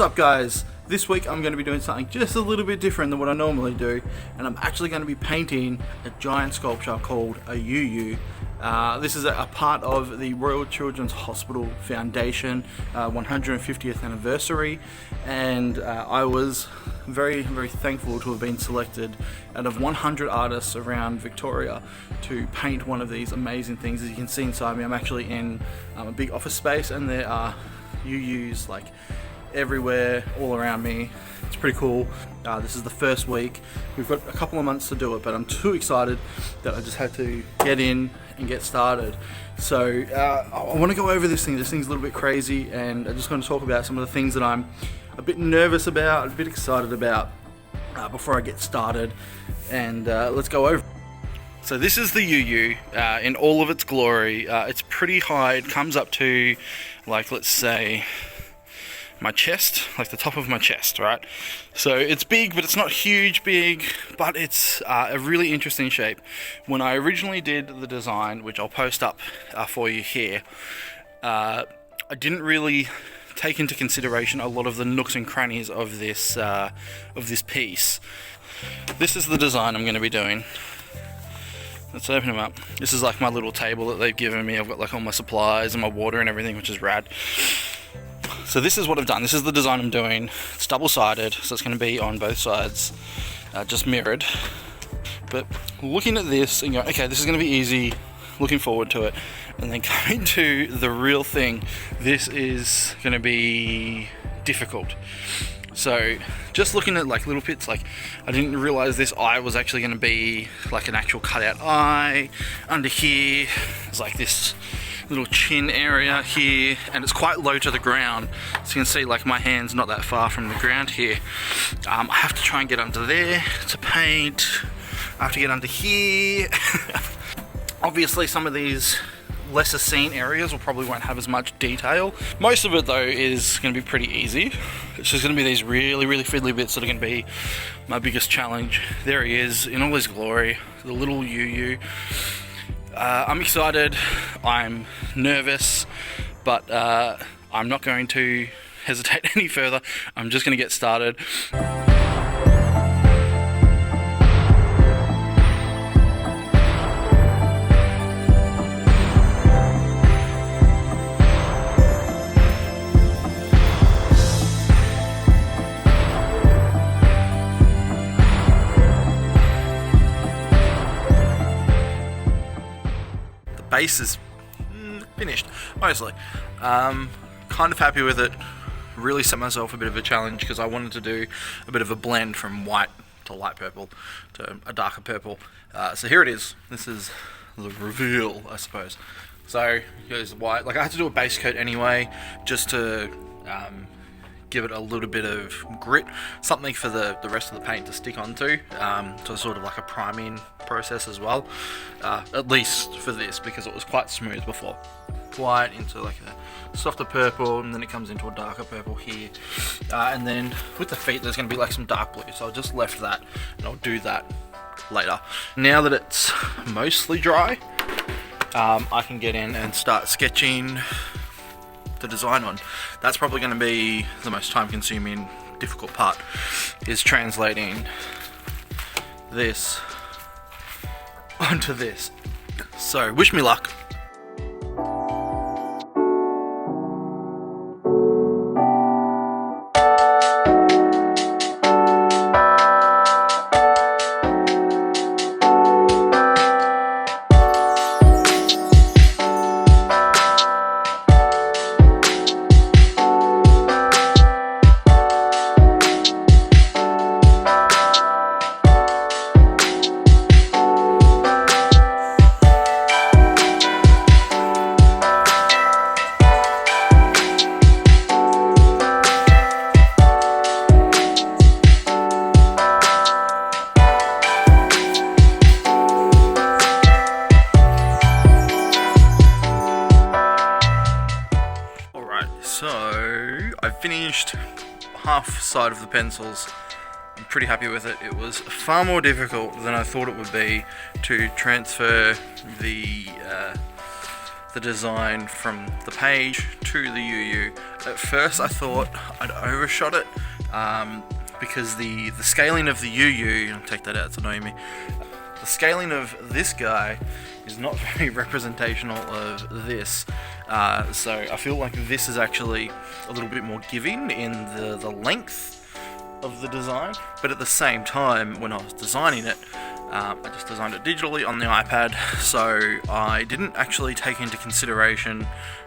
What's up guys? This week I'm going to be doing something just a little bit different than what I normally do, and I'm actually going to be painting a giant sculpture called a UooUoo. This is a part of the Royal Children's Hospital Foundation 150th anniversary, and I was very thankful to have been selected out of 100 artists around Victoria to paint one of these amazing things. As you can see inside me, I'm actually in a big office space, and there are UooUoos like everywhere, all around me. It's pretty cool. This is the first week. We've got a couple of months to do it, but I'm too excited that I just had to get in and get started. So I want to go over this thing. This thing's a little bit crazy, and I'm just going to talk about some of the things that I'm a bit nervous about, a bit excited about before I get started. And let's go over. So this is the UooUoo in all of its glory. It's pretty high. It comes up to, like, let's say my chest, like the top of my chest, right? So it's big, but it's not huge big, but it's a really interesting shape. When I originally did the design, which I'll post up for you here, I didn't really take into consideration a lot of the nooks and crannies of this piece. This is the design I'm going to be doing. Let's open them up. This is like my little table that they've given me. I've got like all my supplies and my water and everything, which is rad. So this is what I've done. This is the design I'm doing. It's double-sided, so it's going to be on both sides, just mirrored. But looking at this and going, okay, this is going to be easy, looking forward to it. And then coming to the real thing, this is going to be difficult. So just looking at like little bits, like I didn't realize this eye was actually going to be like an actual cutout eye. Under here, it's like this little chin area here, and it's quite low to the ground, so you can see like my hand's not that far from the ground here. I have to try and get under there to paint. I have to get under here. Obviously some of these lesser seen areas will probably won't have as much detail. Most of it though is going to be pretty easy. It's just going to be these really fiddly bits that are going to be my biggest challenge. There he is in all his glory, the little UooUoo. I'm excited, I'm nervous, but I'm not going to hesitate any further. I'm just going to get started. Base is finished, mostly. Kind of happy with it. Really set myself a bit of a challenge because I wanted to do a bit of a blend from white to light purple to a darker purple. So here it is. This is the reveal, I suppose. So here's white. Like I had to do a base coat anyway, just to give it a little bit of grit, something for the rest of the paint to stick onto, so sort of like a priming process as well, at least for this, because it was quite smooth before. White into like a softer purple, and then it comes into a darker purple here, and then with the feet there's going to be like some dark blue, so I just left that, and I'll do that later. Now that it's mostly dry, I can get in and start sketching the design on. That's probably going to be the most time consuming, difficult part, is translating this onto this. So wish me luck. So I've finished half side of the pencils. I'm pretty happy with it. It was far more difficult than I thought it would be to transfer the the design from the page to the UooUoo. At first I thought I'd overshot it because the scaling of the UooUoo, I'll take that out, it's annoying me. The scaling of this guy is not very representational of this. So I feel like this is actually a little bit more giving in the length of the design, but at the same time, when I was designing it, I just designed it digitally on the iPad, so I didn't actually take into consideration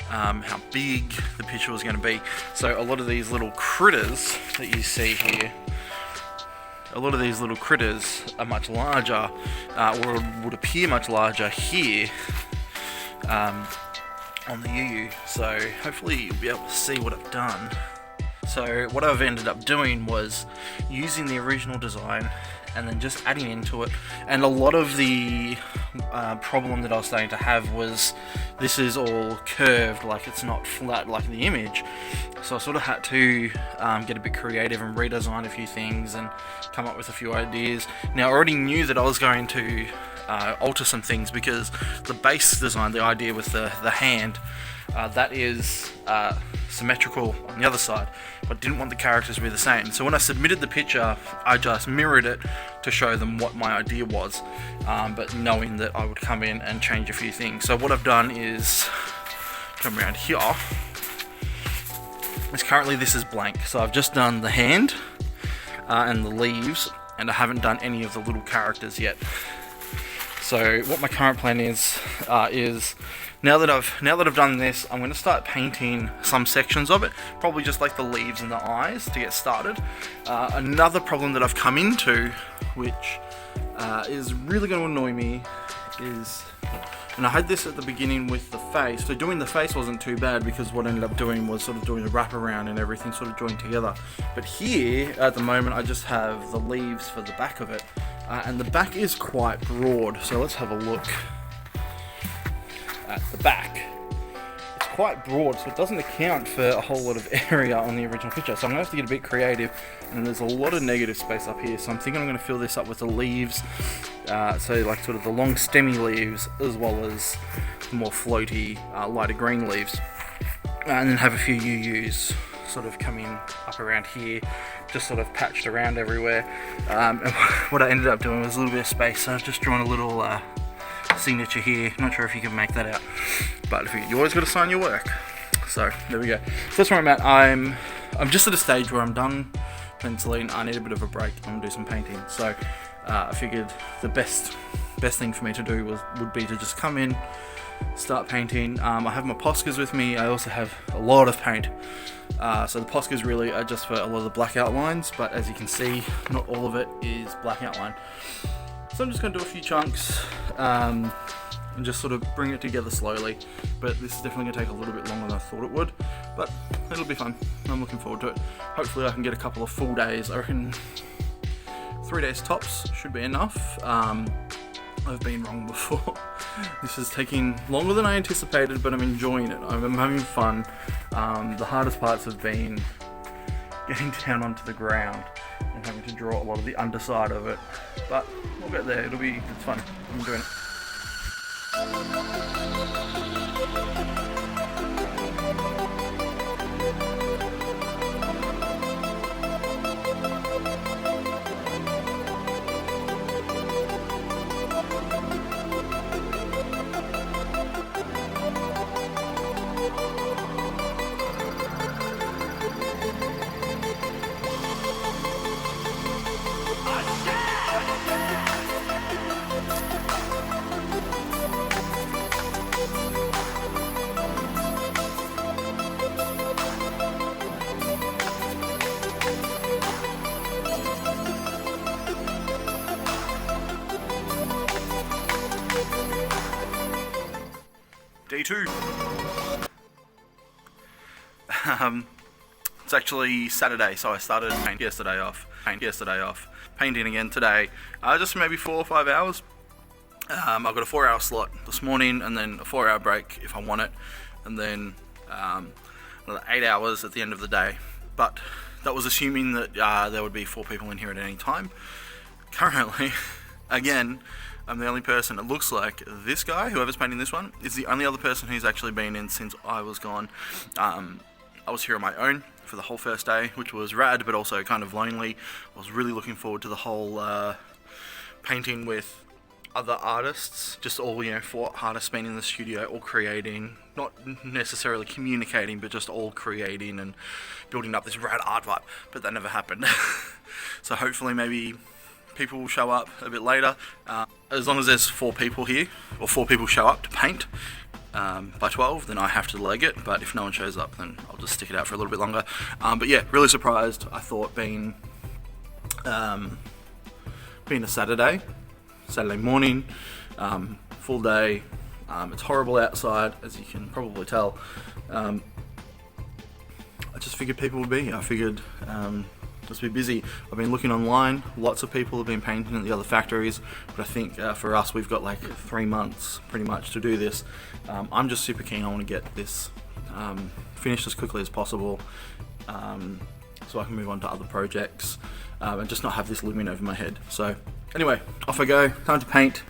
how big the picture was going to be. So a lot of these little critters that you see here, a lot of these little critters are much larger, or would appear much larger here on the UooUoo. So hopefully you'll be able to see what I've done. So what I've ended up doing was using the original design and then just adding into it, and a lot of the problem that I was starting to have was this is all curved, like it's not flat like the image. So I sort of had to get a bit creative and redesign a few things and come up with a few ideas. Now I already knew that I was going to alter some things because the base design, the idea with the hand, that is symmetrical on the other side, but didn't want the characters to be the same. So when I submitted the picture, I just mirrored it to show them what my idea was, but knowing that I would come in and change a few things. So what I've done is come around here. Currently this is blank, so I've just done the hand and the leaves, and I haven't done any of the little characters yet. So what my current plan is now that I've done this, I'm going to start painting some sections of it, probably just like the leaves and the eyes to get started. Another problem that I've come into, which is really going to annoy me, is, and I had this at the beginning with the face, so doing the face wasn't too bad because what I ended up doing was sort of doing the wraparound and everything sort of joined together. But here, at the moment, I just have the leaves for the back of it, and the back is quite broad, so let's have a look at the back. It's quite broad, so it doesn't account for a whole lot of area on the original picture, so I'm going to have to get a bit creative, and there's a lot of negative space up here, so I'm thinking I'm going to fill this up with the leaves, so like sort of the long stemmy leaves as well as the more floaty lighter green leaves, and then have a few UooUoos sort of coming up around here, just sort of patched around everywhere. And what I ended up doing was a little bit of space, so I've just drawn a little signature here. Not sure if you can make that out, but you always got to sign your work. So there we go. So that's where I'm at. I'm just at a stage where I'm done penciling. I need a bit of a break. I'm gonna do some painting. So I figured the best thing for me to do would be to just come in, start painting. I have my Poscas with me. I also have a lot of paint. So the Poscas really are just for a lot of the black outlines, but as you can see, not all of it is black outline. So I'm just going to do a few chunks and just sort of bring it together slowly, but this is definitely going to take a little bit longer than I thought it would, but it'll be fun. I'm looking forward to it. Hopefully I can get a couple of full days. I reckon 3 days tops should be enough. I've been wrong before. This is taking longer than I anticipated, but I'm enjoying it. I'm having fun. The hardest parts have been getting down onto the ground and having to draw a lot of the underside of it, but we'll get there. It's fun. I'm enjoying it. Day 2. It's actually Saturday, so I started painting yesterday off. Painting again today, just maybe 4 or 5 hours. I've got a 4-hour slot this morning, and then a 4-hour break if I want it, and then another 8 hours at the end of the day. But that was assuming that there would be 4 people in here at any time. Currently, Again, I'm the only person, it looks like this guy, whoever's painting this one, is the only other person who's actually been in since I was gone. I was here on my own for the whole first day, which was rad, but also kind of lonely. I was really looking forward to the whole painting with other artists, just all, 4 artists being in the studio, all creating, not necessarily communicating, but just all creating and building up this rad art vibe, but that never happened. So hopefully maybe people will show up a bit later. As long as there's 4 people here, or 4 people show up to paint by 12, then I have to leg it, but if no one shows up, then I'll just stick it out for a little bit longer. But yeah, really surprised. I thought being a Saturday morning, full day, it's horrible outside, as you can probably tell. I just figured people would be here. I figured just be busy. I've been looking online, lots of people have been painting at the other factories, but I think for us we've got like 3 months pretty much to do this. I'm just super keen. I want to get this finished as quickly as possible, so I can move on to other projects and just not have this looming over my head. So anyway, off I go, time to paint.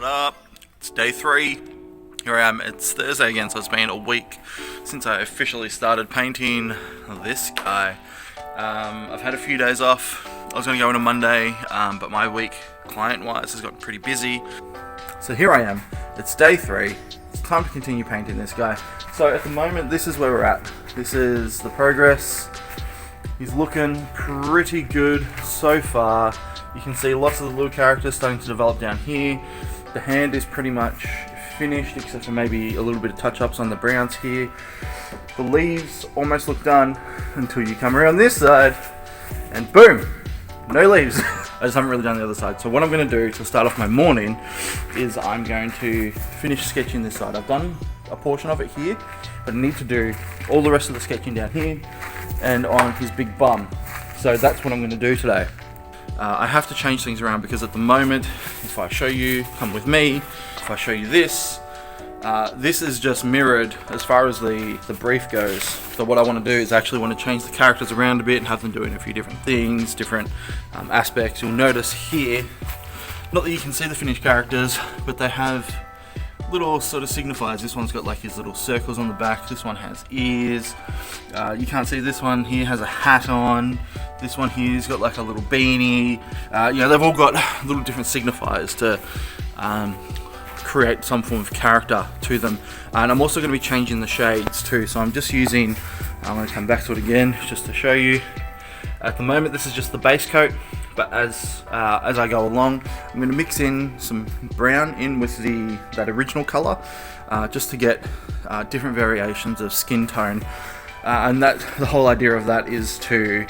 Up, it's day 3. Here I am. It's Thursday again, so it's been a week since I officially started painting this guy. I've had a few days off. I was going to go on a Monday, but my week client-wise has gotten pretty busy. So here I am. It's day 3. It's time to continue painting this guy. So at the moment, this is where we're at. This is the progress. He's looking pretty good so far. You can see lots of the little characters starting to develop down here. The hand is pretty much finished, except for maybe a little bit of touch-ups on the browns here. The leaves almost look done until you come around this side, and boom, no leaves. I just haven't really done the other side. So what I'm going to do to start off my morning is I'm going to finish sketching this side. I've done a portion of it here, but I need to do all the rest of the sketching down here and on his big bum. So that's what I'm going to do today. I have to change things around because at the moment, if I show you, come with me, if I show you this, this is just mirrored as far as the brief goes. So what I want to do is actually want to change the characters around a bit and have them doing a few different things, different aspects. You'll notice here, not that you can see the finished characters, but they have little sort of signifiers. This one's got like his little circles on the back. This one has ears. You can't see this one here has a hat on. This one here's got like a little beanie. They've all got little different signifiers to create some form of character to them. And I'm also going to be changing the shades too. So I'm just using, I'm going to come back to it again just to show you. At the moment this is just the base coat, but as I go along, I'm going to mix in some brown in with that original color, just to get different variations of skin tone. And the whole idea of that is to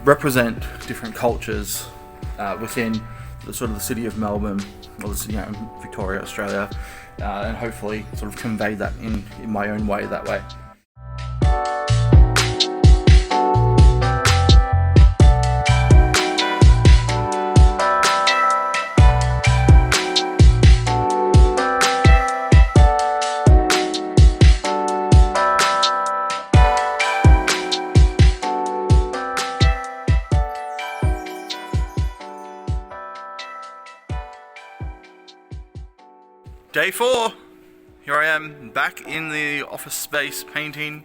represent different cultures within the sort of the city of Melbourne, or the city, Victoria, Australia, and hopefully sort of convey that in my own way that way. Day 4, here I am back in the office space painting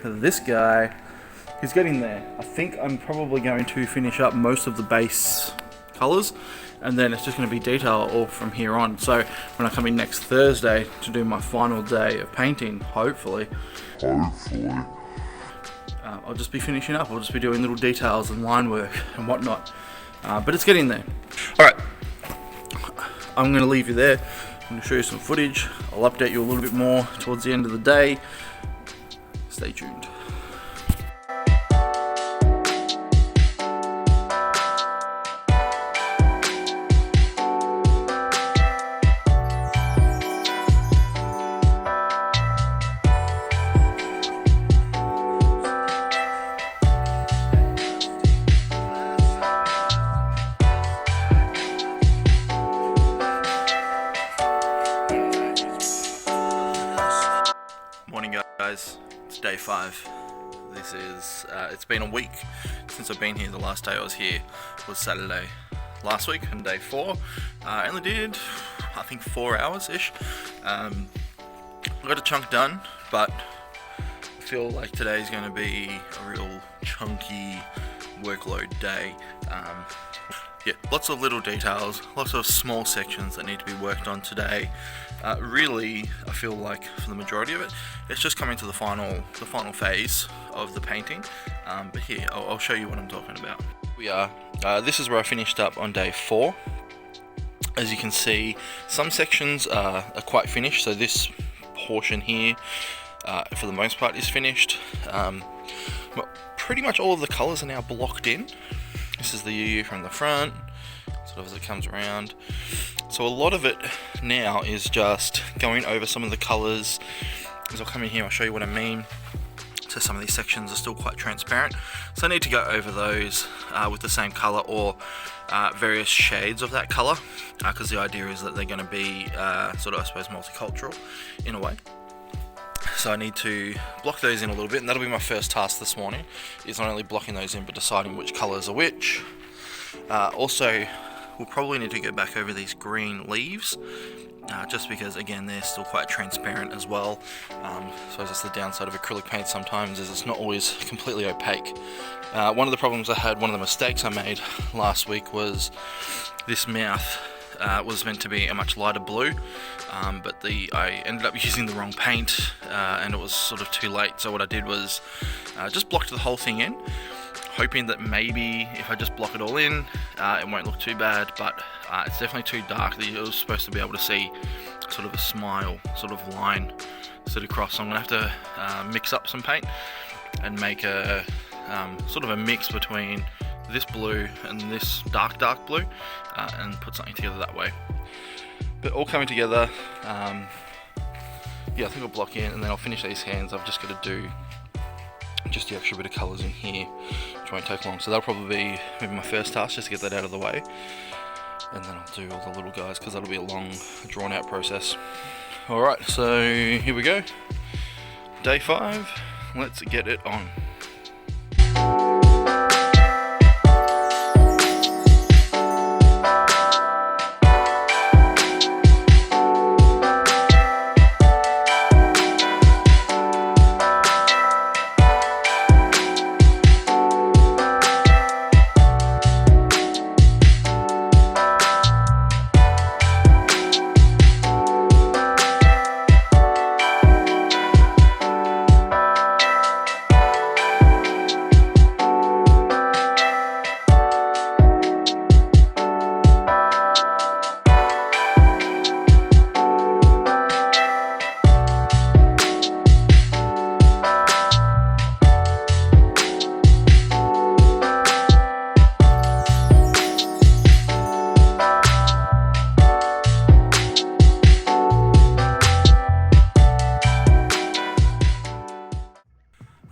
this guy. He's getting there. I think I'm probably going to finish up most of the base colors, and then it's just going to be detail all from here on. So when I come in next Thursday to do my final day of painting, hopefully I'll just be finishing up. I'll just be doing little details and line work and whatnot. but it's getting there. Alright, I'm going to leave you there. I'm going to show you some footage. I'll update you a little bit more towards the end of the day. Stay tuned. Morning guys, it's day 5. This is, it's been a week since I've been here. The last day I was here was Saturday last week, and day 4. I only did, I think 4 hours-ish. I got a chunk done, but I feel like today's going to be a real chunky workload day. Yeah, lots of little details, lots of small sections that need to be worked on today. Really, I feel like for the majority of it, it's just coming to the final phase of the painting. But here, I'll show you what I'm talking about. This is where I finished up on day 4. As you can see, some sections are quite finished. So this portion here, for the most part, is finished. Well, pretty much all of the colours are now blocked in. This is the UooUoo from the front, sort of as it comes around. So a lot of it now is just going over some of the colours. As I'll come in here, I'll show you what I mean. So some of these sections are still quite transparent. So I need to go over those with the same colour or various shades of that colour, because the idea is that they're going to be sort of, I suppose, multicultural in a way. So I need to block those in a little bit, and that'll be my first task this morning, is not only blocking those in but deciding which colours are which. Also, we'll probably need to go back over these green leaves, just because again they're still quite transparent as well. So that's the downside of acrylic paint sometimes, is it's not always completely opaque. One of the problems I had, one of the mistakes I made last week, was this mouth was meant to be a much lighter blue, but I ended up using the wrong paint, and it was sort of too late. So what I did was just blocked the whole thing in, hoping that maybe if I just block it all in, it won't look too bad. But it's definitely too dark that you're supposed to be able to see sort of a smile sort of line sit across. So I'm gonna have to mix up some paint and make a sort of a mix between this blue and this dark blue, and put something together that way. But all coming together. Yeah, I think I'll block in and then I'll finish these hands. I've just got to do just the extra bit of colours in here, which won't take long. So that'll probably be maybe my first task, just to get that out of the way, and then I'll do all the little guys, because that'll be a long, drawn out process. Alright, so here we go. Day 5, let's get it on.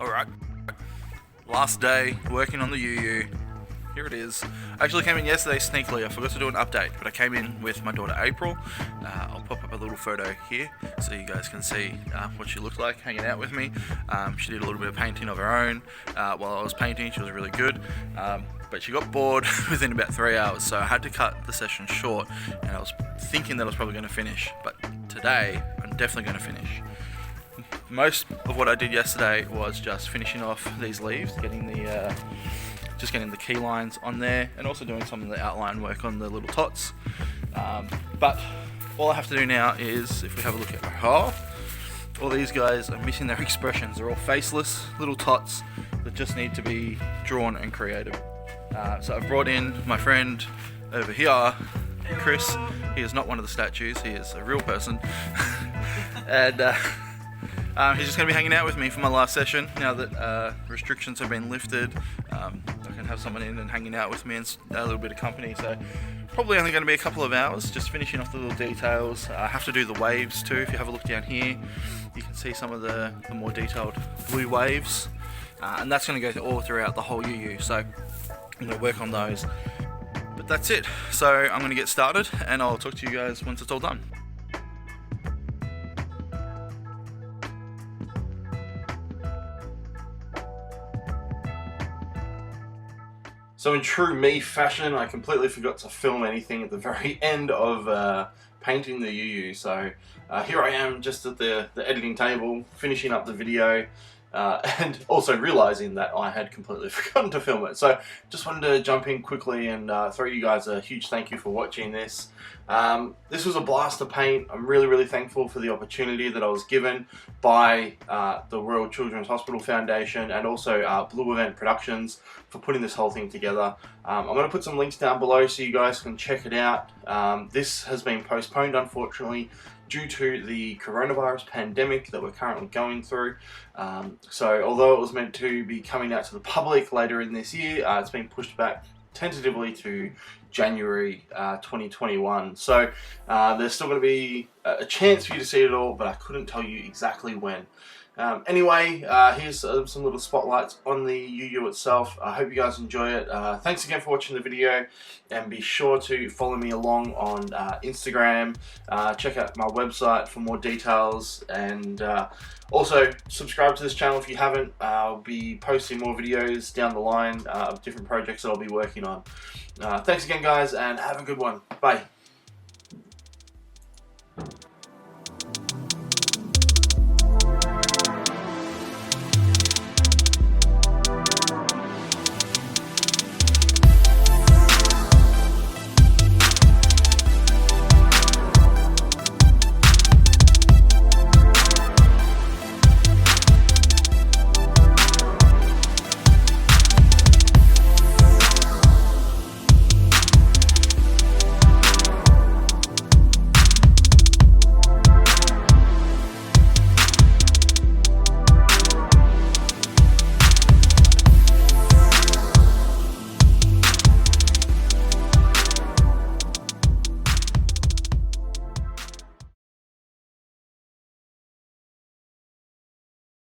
Alright, last day working on the UooUoo. Here it is. I actually came in yesterday sneakily. I forgot to do an update, but I came in with my daughter April. I'll pop up a little photo here so you guys can see what she looked like hanging out with me. She did a little bit of painting of her own while I was painting. She was really good. But she got bored within about 3 hours, so I had to cut the session short, and I was thinking that I was probably going to finish, but today I'm definitely going to finish. Most of what I did yesterday was just finishing off these leaves, getting the key lines on there, and also doing some of the outline work on the little tots. But all I have to do now is, if we have a look at all these guys are missing their expressions. They're all faceless little tots that just need to be drawn and created. So I've brought in my friend over here, Chris. He is not one of the statues, he is a real person. And he's just going to be hanging out with me for my last session now that restrictions have been lifted. I can have someone in and hanging out with me and a little bit of company. So probably only going to be a couple of hours, just finishing off the little details. I have to do the waves too. If you have a look down here, you can see some of the more detailed blue waves. And that's going to go all throughout the whole UooUoo. So I'm going to work on those. But that's it. So I'm going to get started and I'll talk to you guys once it's all done. So in true me fashion, I completely forgot to film anything at the very end of painting the UooUoo. So here I am just at the editing table, finishing up the video, and also realizing that I had completely forgotten to film it. So just wanted to jump in quickly and throw you guys a huge thank you for watching this. This was a blast to paint. I'm really thankful for the opportunity that I was given by the Royal Children's Hospital Foundation and also Blue Event Productions for putting this whole thing together. I'm going to put some links down below so you guys can check it out. This has been postponed, unfortunately, due to the coronavirus pandemic that we're currently going through. So although it was meant to be coming out to the public later in this year, it's been pushed back tentatively to January 2021. So there's still going to be a chance for you to see it all, but I couldn't tell you exactly when. Anyway, here's some little spotlights on the UooUoo itself. I hope you guys enjoy it. Thanks again for watching the video, and be sure to follow me along on Instagram. Check out my website for more details, and also subscribe to this channel if you haven't. I'll be posting more videos down the line of different projects that I'll be working on. Thanks again, guys, and have a good one. Bye.